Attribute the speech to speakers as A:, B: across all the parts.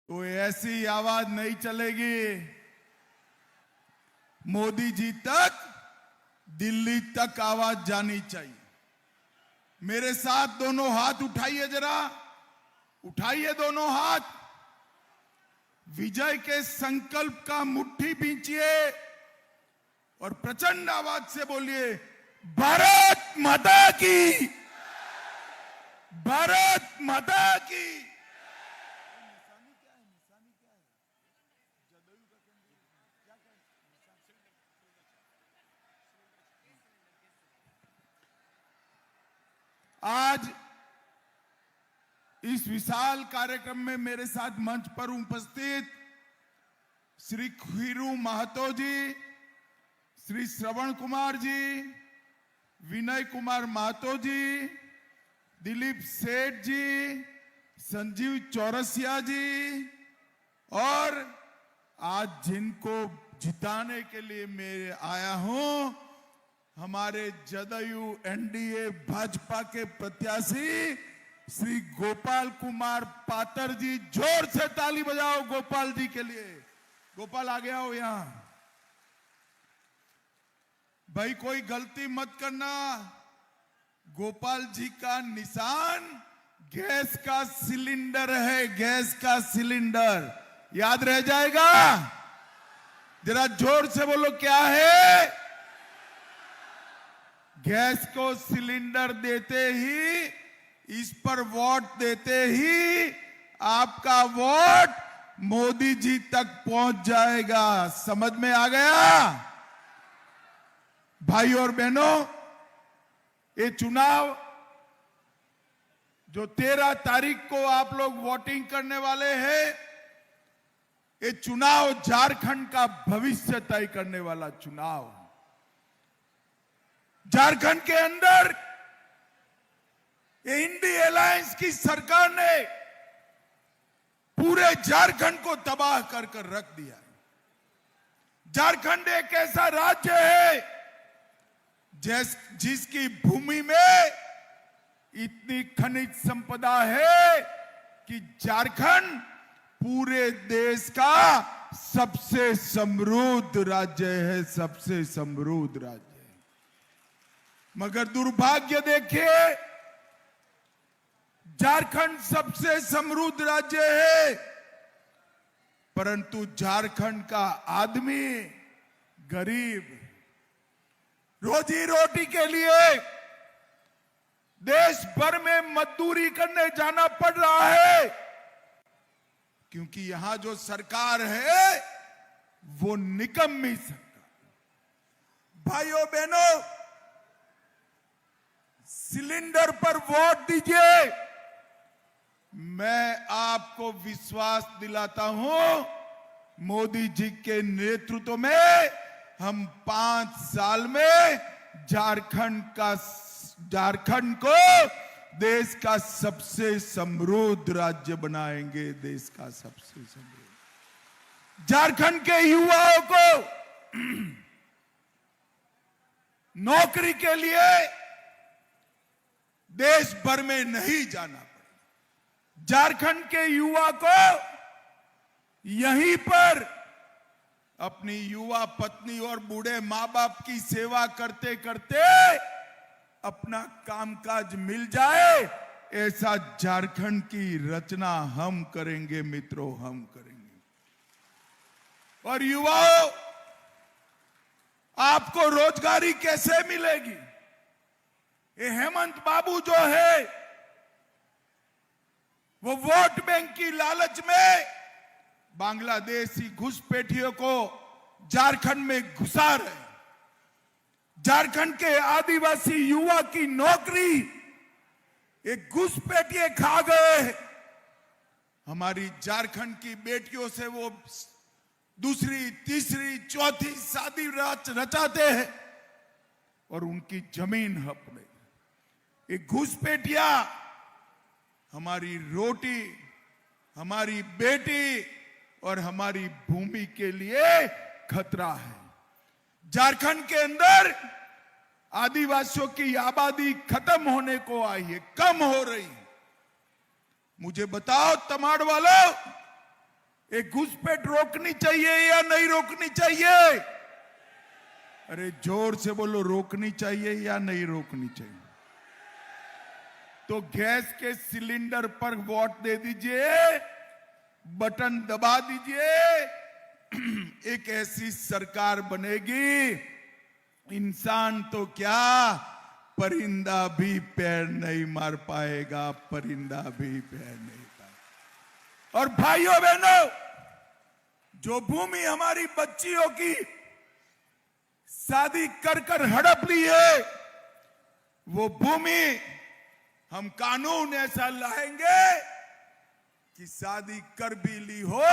A: तो ऐसी आवाज नहीं चलेगी। मोदी जी तक, दिल्ली तक आवाज जानी चाहिए। मेरे साथ दोनों हाथ उठाइए, जरा उठाइए दोनों हाथ। विजय के संकल्प का मुट्ठी बींचिए और प्रचंड आवाज से बोलिए, भारत माता की, भारत माता की। आज इस विशाल कार्यक्रम में मेरे साथ मंच पर उपस्थित श्री खीरू महतो जी, श्री श्रवण कुमार जी, विनय कुमार महतो जी, दिलीप सेठ जी, संजीव चौरसिया जी और आज जिनको जिताने के लिए मैं आया हूं, हमारे जदयू एनडीए भाजपा के प्रत्याशी श्री गोपाल कुमार पातर जी। जोर से ताली बजाओ गोपाल जी के लिए। गोपाल आ गया हो यहां। भाई कोई गलती मत करना। गोपाल जी का निशान गैस का सिलेंडर है, गैस का सिलेंडर। याद रह जाएगा? जरा जोर से बोलो, क्या है? गैस को सिलेंडर देते ही, इस पर वोट देते ही आपका वोट मोदी जी तक पहुंच जाएगा। समझ में आ गया? भाई और बहनों, ये चुनाव जो 13 तारीख को आप लोग वोटिंग करने वाले हैं, ये चुनाव झारखंड का भविष्य तय करने वाला चुनाव। झारखंड के अंदर ये इंडी अलायंस की सरकार ने पूरे झारखंड को तबाह कर कर रख दिया। झारखंड एक ऐसा राज्य है जिसकी भूमि में इतनी खनिज संपदा है कि झारखंड पूरे देश का सबसे समृद्ध राज्य है, सबसे समृद्ध राज्य है। मगर दुर्भाग्य देखिए, झारखंड सबसे समृद्ध राज्य है, परंतु झारखंड का आदमी गरीब, रोजी रोटी के लिए देश भर में मजदूरी करने जाना पड़ रहा है, क्योंकि यहां जो सरकार है वो निकम्मी सरकार। भाइयों बहनों, सिलेंडर पर वोट दीजिए। मैं आपको विश्वास दिलाता हूं, मोदी जी के नेतृत्व में हम 5 साल में झारखंड को देश का सबसे समृद्ध राज्य बनाएंगे। देश का सबसे समृद्ध। झारखंड के युवाओं को नौकरी के लिए देश भर में नहीं जाना पड़ेगा। झारखंड के युवा को यहीं पर अपनी युवा पत्नी और बूढ़े मां बाप की सेवा करते करते अपना कामकाज मिल जाए, ऐसा झारखंड की रचना हम करेंगे मित्रों, हम करेंगे। और युवाओं, आपको रोजगारी कैसे मिलेगी? ये हेमंत बाबू जो है वो वोट बैंक की लालच में बांग्लादेशी घुसपैठियों को झारखंड में घुसा रहे। झारखंड के आदिवासी युवा की नौकरी एक घुसपैठिए खा गए। हमारी झारखंड की बेटियों से वो दूसरी, तीसरी, चौथी शादी रचाते हैं और उनकी जमीन हड़प ले। एक घुसपैठिया हमारी रोटी, हमारी बेटी और हमारी भूमि के लिए खतरा है। झारखंड के अंदर आदिवासियों की आबादी खत्म होने को आई है, कम हो रही है। मुझे बताओ तमाड़ वालों, ये घुसपैठ रोकनी चाहिए या नहीं रोकनी चाहिए? अरे जोर से बोलो, रोकनी चाहिए या नहीं रोकनी चाहिए? तो गैस के सिलेंडर पर वोट दे दीजिए, बटन दबा दीजिए, एक ऐसी सरकार बनेगी, इंसान तो क्या परिंदा भी पैर नहीं मार पाएगा, परिंदा भी पैर नहीं पाएगा। और भाइयों बहनों, जो भूमि हमारी बच्चियों की शादी कर कर हड़प ली है, वो भूमि हम कानून ऐसा लाएंगे कि शादी कर भी ली हो,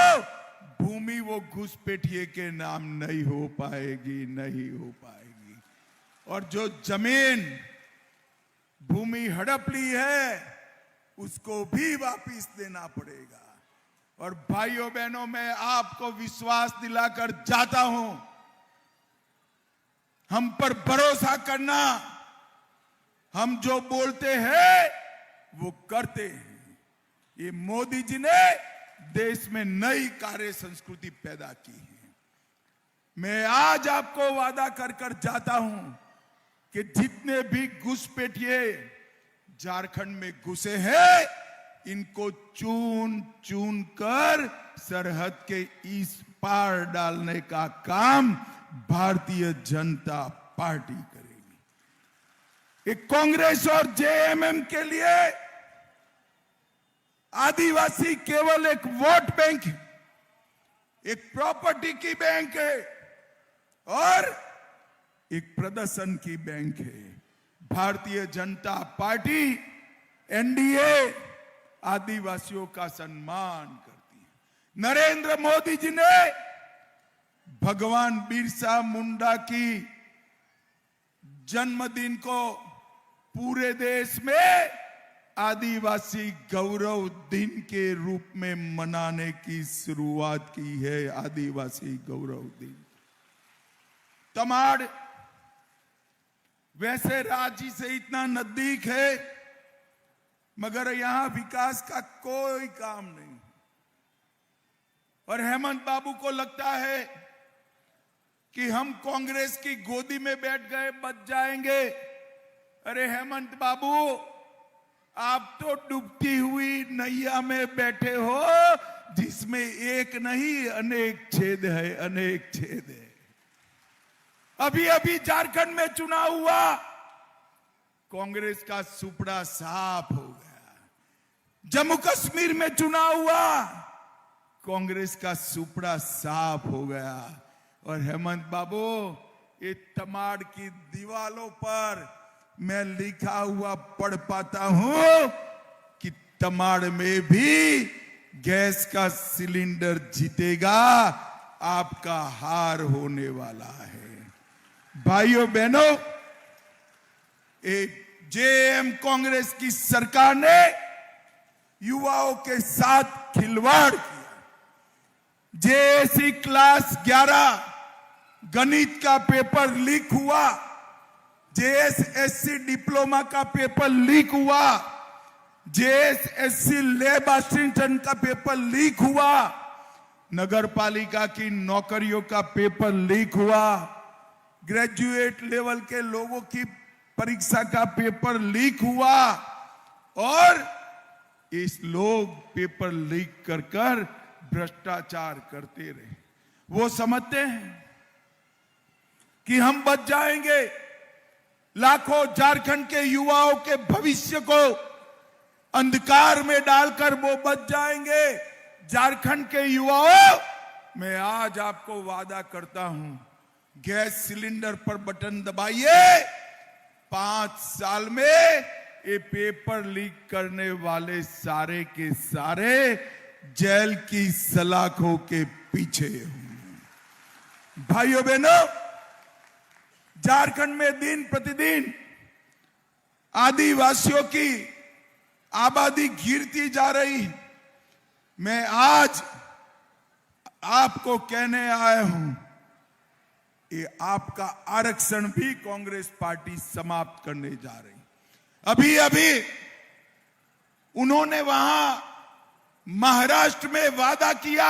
A: भूमि वो घुसपैठिए के नाम नहीं हो पाएगी, नहीं हो पाएगी। और जो जमीन भूमि हड़प ली है, उसको भी वापिस देना पड़ेगा। और भाइयों बहनों, मैं आपको विश्वास दिलाकर जाता हूं, हम पर भरोसा करना, हम जो बोलते हैं वो करते हैं। ये मोदी जी ने देश में नई कार्य संस्कृति पैदा की है। मैं आज आपको वादा कर कर जाता हूं कि जितने भी घुसपैठिए झारखंड में घुसे हैं, इनको चुन चुन कर सरहद के इस पार डालने का काम भारतीय जनता पार्टी करेगी। एक कांग्रेस और जेएमएम के लिए आदिवासी केवल एक वोट बैंक है, एक प्रॉपर्टी की बैंक है और एक प्रदर्शन की बैंक है। भारतीय जनता पार्टी एनडीए आदिवासियों का सम्मान करती है। नरेंद्र मोदी जी ने भगवान बिरसा मुंडा की जन्मदिन को पूरे देश में आदिवासी गौरव दिन के रूप में मनाने की शुरुआत की है। आदिवासी गौरव दिन। तमाड़ वैसे रांची से इतना नजदीक है, मगर यहां विकास का कोई काम नहीं। और हेमंत बाबू को लगता है कि हम कांग्रेस की गोदी में बैठ गए, बच जाएंगे। अरे हेमंत बाबू, आप तो डूबती हुई नैया में बैठे हो, जिसमें एक नहीं अनेक छेद है, अनेक छेद है। अभी अभी झारखंड में चुनाव हुआ, कांग्रेस का सुपड़ा साफ हो गया। जम्मू कश्मीर में चुनाव हुआ, कांग्रेस का सुपड़ा साफ हो गया। और हेमंत बाबू, ये तमाड़ की दीवालों पर मैं लिखा हुआ पढ़ पाता हूं कि तमाड़ में भी गैस का सिलेंडर जीतेगा, आपका हार होने वाला है। भाइयों बहनों, एक जेएम कांग्रेस की सरकार ने युवाओं के साथ खिलवाड़ किया। जेएससी क्लास 11 गणित का पेपर लीक हुआ, जेएसएससी डिप्लोमा का पेपर लीक हुआ, जेएसएससी लैब असिस्टेंट का पेपर लीक हुआ, नगर पालिका की नौकरियों का पेपर लीक हुआ, ग्रेजुएट लेवल के लोगों की परीक्षा का पेपर लीक हुआ। और इस लोग पेपर लीक कर कर भ्रष्टाचार करते रहे। वो समझते हैं कि हम बच जाएंगे, लाखों झारखंड के युवाओं के भविष्य को अंधकार में डालकर वो बच जाएंगे। झारखंड के युवाओं, मैं आज आपको वादा करता हूं, गैस सिलेंडर पर बटन दबाइए, 5 साल में ये पेपर लीक करने वाले सारे के सारे जेल की सलाखों के पीछे होंगे। भाइयों बहनों, झारखंड में दिन प्रतिदिन आदिवासियों की आबादी गिरती जा रही। मैं आज आपको कहने आया हूं, ये आपका आरक्षण भी कांग्रेस पार्टी समाप्त करने जा रही। अभी अभी उन्होंने वहां महाराष्ट्र में वादा किया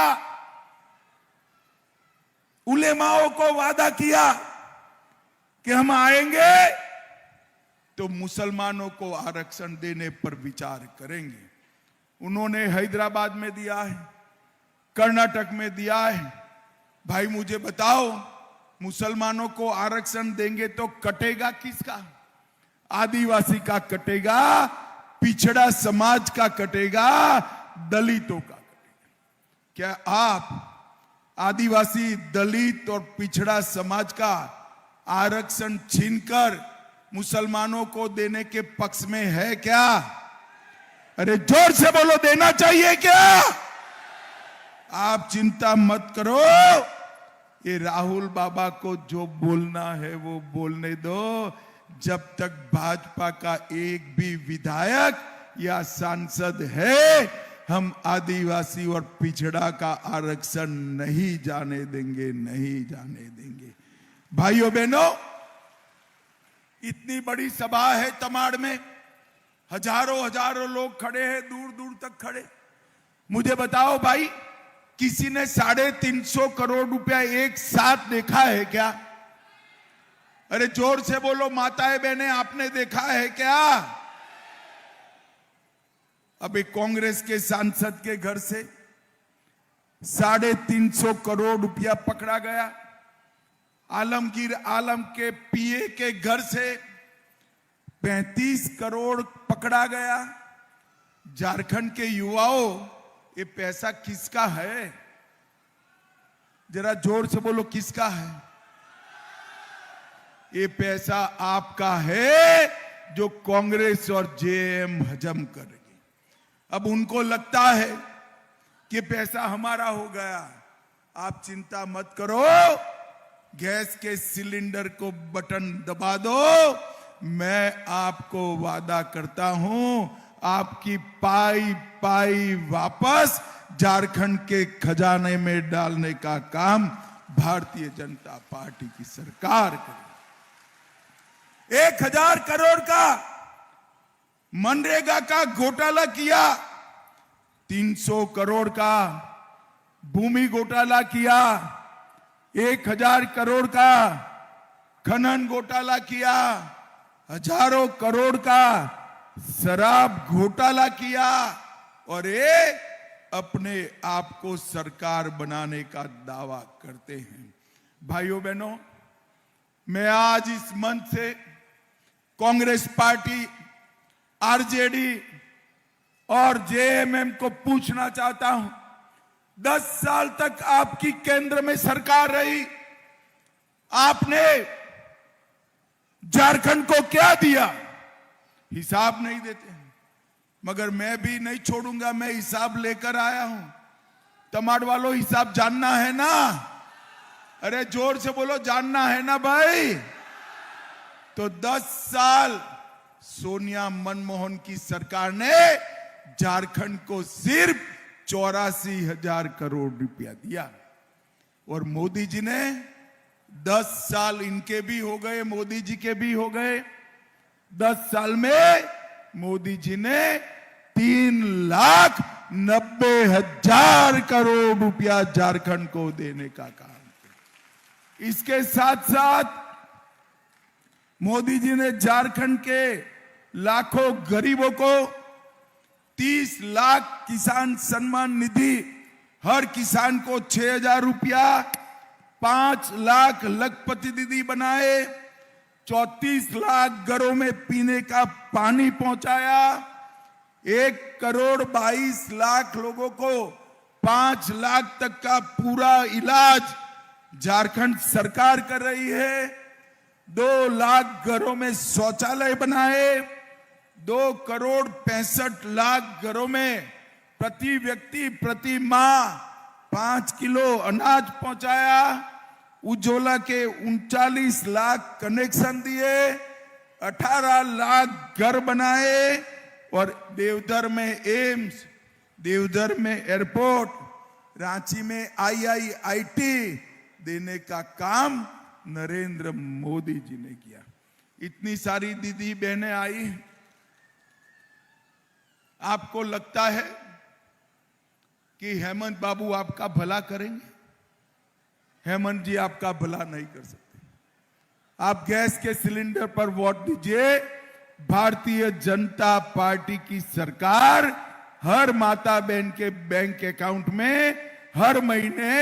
A: उलेमाओं को वादा किया कि हम आएंगे तो मुसलमानों को आरक्षण देने पर विचार करेंगे। उन्होंने हैदराबाद में दिया है, कर्नाटक में दिया है। भाई मुझे बताओ, मुसलमानों को आरक्षण देंगे तो कटेगा किसका? आदिवासी का कटेगा, पिछड़ा समाज का कटेगा, दलितों का कटेगा। क्या आप आदिवासी, दलित और पिछड़ा समाज का आरक्षण छीनकर मुसलमानों को देने के पक्ष में है क्या? अरे जोर से बोलो, देना चाहिए क्या? आप चिंता मत करो, ये राहुल बाबा को जो बोलना है वो बोलने दो। जब तक भाजपा का एक भी विधायक या सांसद है, हम आदिवासी और पिछड़ा का आरक्षण नहीं जाने देंगे, नहीं जाने देंगे। भाइयों बहनों, इतनी बड़ी सभा है तमाड़ में, हजारों लोग खड़े हैं, दूर दूर तक खड़े। मुझे बताओ भाई, किसी ने 350 करोड़ रुपया एक साथ देखा है क्या? अरे जोर से बोलो माताएं बहनें, आपने देखा है क्या? अभी कांग्रेस के सांसद के घर से 350 करोड़ रुपया पकड़ा गया। आलमगीर आलम के पीए के घर से 35 करोड़ पकड़ा गया। झारखंड के युवाओं, ये पैसा किसका है? जरा जोर से बोलो, किसका है? ये पैसा आपका है, जो कांग्रेस और जेएम हजम करेगी। अब उनको लगता है कि पैसा हमारा हो गया। आप चिंता मत करो, गैस के सिलेंडर को बटन दबा दो, मैं आपको वादा करता हूं, आपकी पाई पाई वापस झारखंड के खजाने में डालने का काम भारतीय जनता पार्टी की सरकार करेगी। 1000 करोड़ का मनरेगा का घोटाला किया, 300 करोड़ का भूमि घोटाला किया, 1000 करोड़ का खनन घोटाला किया, हजारों करोड़ का शराब घोटाला किया, और ये अपने आप को सरकार बनाने का दावा करते हैं। भाइयों बहनों, मैं आज इस मंच से कांग्रेस पार्टी, आरजेडी और जेएमएम को पूछना चाहता हूं, 10 साल तक आपकी केंद्र में सरकार रही, आपने झारखंड को क्या दिया? हिसाब नहीं देते हैं, मगर मैं भी नहीं छोड़ूंगा, मैं हिसाब लेकर आया हूं। तमाड़ वालों, हिसाब जानना है ना? अरे जोर से बोलो, जानना है ना भाई? तो 10 साल सोनिया मनमोहन की सरकार ने झारखंड को सिर्फ 84,000 करोड़ रुपया दिया, और मोदी जी ने 10 साल, इनके भी हो गए, मोदी जी के भी हो गए, 10 साल में मोदी जी ने 3,90,000 करोड़ रुपया झारखंड को देने का काम किया। इसके साथ साथ मोदी जी ने झारखंड के लाखों गरीबों को 30 लाख किसान सम्मान निधि, हर किसान को 6,000 रुपया, 5 लाख लखपति दीदी बनाए, 34 लाख घरों में पीने का पानी पहुंचाया, 1,22,00,000 लोगों को 5 लाख तक का पूरा इलाज झारखंड सरकार कर रही है, 2 लाख घरों में शौचालय बनाए, 2,65,00,000 घरों में प्रति व्यक्ति प्रति माह 5 किलो अनाज पहुंचाया, उज्ज्वला के 39 लाख कनेक्शन दिए, 18 लाख घर बनाए, और देवधर में एम्स, देवधर में एयरपोर्ट, रांची में IIIT देने का काम नरेंद्र मोदी जी ने किया। इतनी सारी दीदी बहनें आई, आपको लगता है कि हेमंत बाबू आपका भला करेंगे? हेमंत जी आपका भला नहीं कर सकते। आप गैस के सिलेंडर पर वोट दीजिए। भारतीय जनता पार्टी की सरकार हर माता बहन के बैंक अकाउंट में हर महीने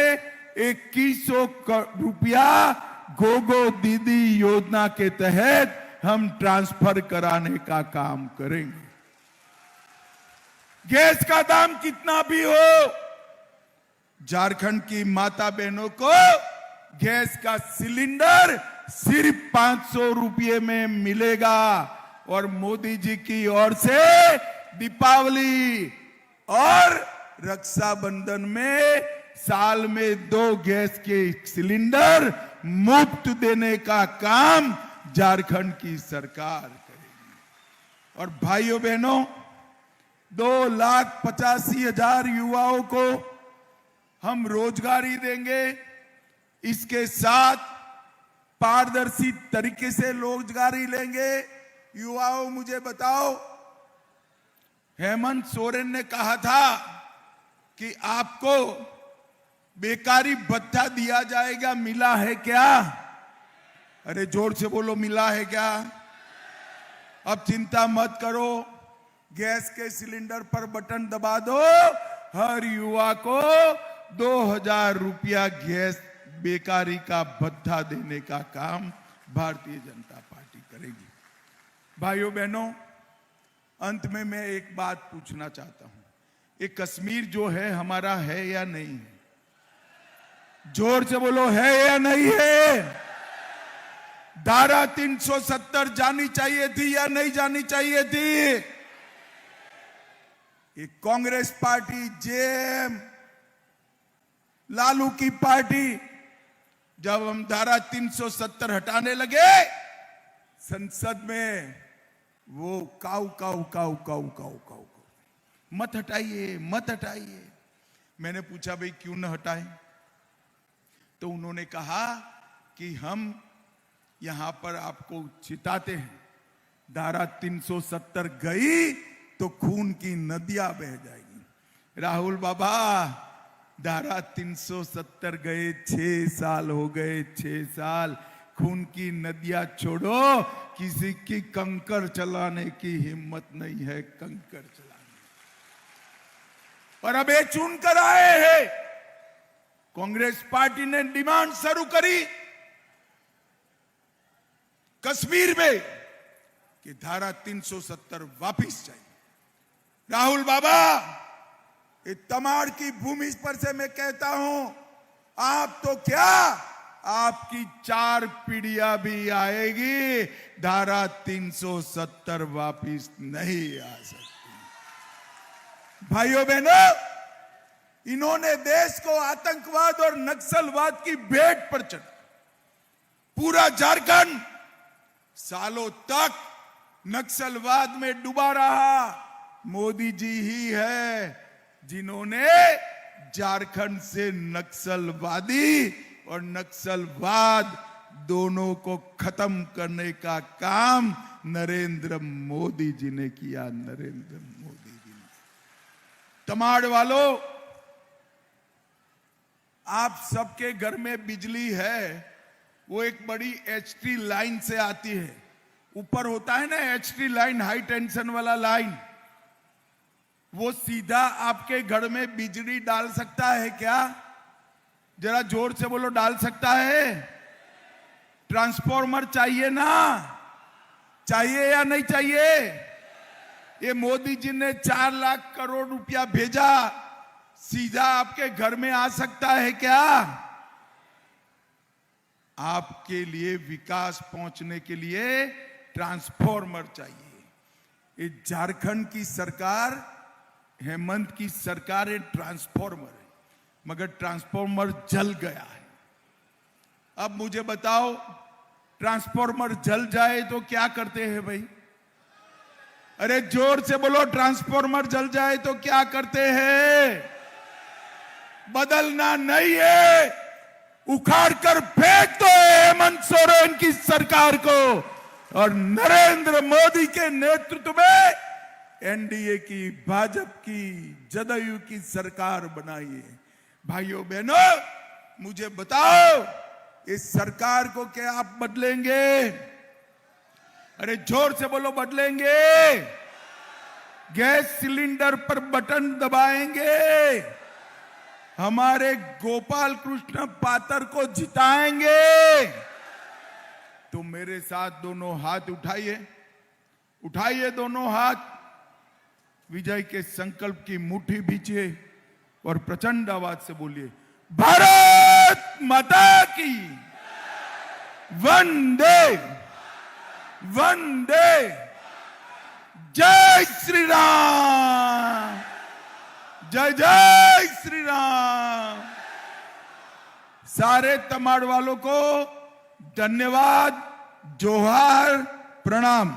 A: 2100 रुपया गोगो दीदी योजना के तहत हम ट्रांसफर कराने का काम करेंगे। गैस का दाम कितना भी हो, झारखंड की माता बहनों को गैस का सिलेंडर सिर्फ 500 रुपये में मिलेगा। और मोदी जी की ओर से दीपावली और रक्षाबंधन में साल में 2 गैस के सिलेंडर मुफ्त देने का काम झारखंड की सरकार करेगी। और भाइयों बहनों, 2,85,000 युवाओं को हम रोजगारी देंगे। इसके साथ पारदर्शी तरीके से रोजगारी लेंगे। युवाओं, मुझे बताओ, हेमंत सोरेन ने कहा था कि आपको बेकारी भत्ता दिया जाएगा, मिला है क्या? अरे जोर से बोलो, मिला है क्या? अब चिंता मत करो, गैस के सिलेंडर पर बटन दबा दो, हर युवा को 2,000 रुपया गैस बेकारी का भत्ता देने का काम भारतीय जनता पार्टी करेगी। भाइयों बहनों, अंत में मैं एक बात पूछना चाहता हूं, ये कश्मीर जो है हमारा है या नहीं है? जोर से बोलो, है या नहीं है? धारा 370 जानी चाहिए थी या नहीं जानी चाहिए थी? ये कांग्रेस पार्टी, जेएम, लालू की पार्टी, जब हम धारा 370 हटाने लगे संसद में, वो काऊ काऊ काऊ काऊ काऊ काऊ, मत हटाइए मत हटाइए। मैंने पूछा, भाई क्यों न हटाएं? तो उन्होंने कहा कि हम यहां पर आपको चिताते हैं, धारा 370 गई तो खून की नदियां बह जाएगी। राहुल बाबा, धारा 370 गए, 6 साल हो गए, 6 साल। खून की नदियां छोड़ो, किसी की कंकर चलाने की हिम्मत नहीं है, कंकर चलाने। और अब ये चुन कर आए हैं, कांग्रेस पार्टी ने डिमांड शुरू करी कश्मीर में कि धारा 370 वापिस चाहिए। राहुल बाबा, ये तमाड़ की भूमि पर से मैं कहता हूं, आप तो क्या, आपकी 4 पीढ़ियां भी आएगी, धारा 370 वापिस नहीं आ सकती। भाइयों बहनों, इन्होंने देश को आतंकवाद और नक्सलवाद की भेंट पर चढ़ा। पूरा झारखंड सालों तक नक्सलवाद में डूबा रहा। मोदी जी ही है जिन्होंने झारखंड से नक्सलवादी और नक्सलवाद दोनों को खत्म करने का काम नरेंद्र मोदी जी ने किया। नरेंद्र मोदी जी ने। तमाड़ वालों, आप सबके घर में बिजली है, वो एक बड़ी एचटी लाइन से आती है। ऊपर होता है ना एचटी लाइन, हाई टेंशन वाला लाइन, वो सीधा आपके घर में बिजली डाल सकता है क्या? जरा जोर से बोलो, डाल सकता है? ट्रांसफॉर्मर चाहिए ना? चाहिए या नहीं चाहिए? ये मोदी जी ने 4 लाख करोड़ रुपया भेजा, सीधा आपके घर में आ सकता है क्या? आपके लिए विकास पहुंचने के लिए ट्रांसफॉर्मर चाहिए। ये झारखंड की सरकार, हेमंत की सरकार, ये ट्रांसफॉर्मर है, मगर ट्रांसफॉर्मर जल गया है। अब मुझे बताओ, ट्रांसफॉर्मर जल जाए तो क्या करते हैं भाई? अरे जोर से बोलो, ट्रांसफॉर्मर जल जाए तो क्या करते हैं? बदलना नहीं है, उखाड़ कर फेंक दो हेमंत सोरेन की सरकार को और नरेंद्र मोदी के नेतृत्व में एनडीए की, भाजपा की, जदयू की सरकार बनाइए। भाइयों बहनों, मुझे बताओ, इस सरकार को क्या आप बदलेंगे? अरे जोर से बोलो, बदलेंगे? गैस सिलेंडर पर बटन दबाएंगे? हमारे गोपाल कृष्ण पातर को जिताएंगे? तो मेरे साथ दोनों हाथ उठाइए, उठाइए दोनों हाथ, विजय के संकल्प की मुट्ठी भींचिए और प्रचंड आवाज से बोलिए, भारत माता की वंदे वंदे, जय श्री राम, जय जय श्री राम। सारे तमाड़ वालों को धन्यवाद, जोहार, प्रणाम।